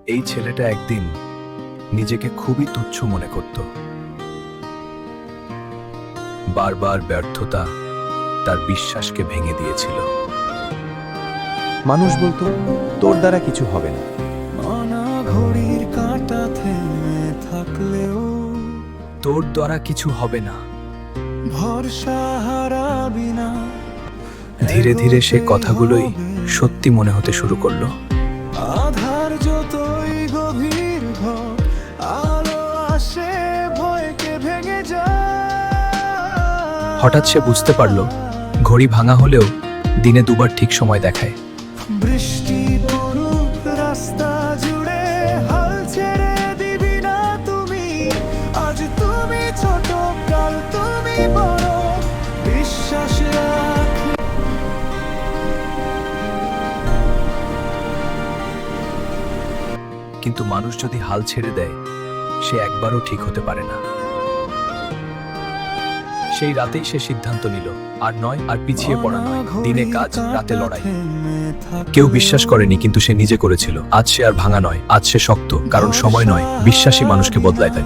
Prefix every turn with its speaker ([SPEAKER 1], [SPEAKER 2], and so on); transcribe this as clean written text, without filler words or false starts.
[SPEAKER 1] এই ছেলেটা একদিন নিজেকে খুবই তুচ্ছ মনে করত। বারবার ব্যর্থতা তার বিশ্বাসকে ভেঙে দিয়েছিল।
[SPEAKER 2] মানুষ বলতো তোর দ্বারা কিছু হবে না।
[SPEAKER 3] ঘড়ির কাঁটা থেমে থাকলেও
[SPEAKER 1] তোর দ্বারা কিছু হবে না।
[SPEAKER 3] ভরসা হারাবি না।
[SPEAKER 1] ধীরে ধীরে সে কথাগুলোই সত্যি মনে হতে শুরু করলো।
[SPEAKER 3] আধার যতই গভীর হোক, আলো আসে ভয়কে ভেঙে যায়।
[SPEAKER 1] হঠাৎ সে বুঝতে পারল ঘড়ি ভাঙা হলেও দিনে দুবার ঠিক সময় দেখায়।
[SPEAKER 3] বৃষ্টি পড়ুক রাস্তা জুড়ে, হাল ছেড়ে দিবি না তুমি। আজ তুমি ছোট, কাল তুমি বড়, বিশ্বাস রাখ।
[SPEAKER 1] কিন্তু মানুষ যদি হাল ছেড়ে দেয়, সে একবারও ঠিক হতে পারে না। সেই রাতেই সে সিদ্ধান্ত নিল, আর নয়, আর পিছিয়ে পড়া নয়। দিনে কাজ, রাতে লড়াই। কেউ বিশ্বাস করেনি, কিন্তু সে নিজে করেছিল। আজ সে আর ভাঙা নয়, আজ সে শক্ত, কারণ সময় নয়, বিশ্বাসী মানুষকে বদলায় দেয়।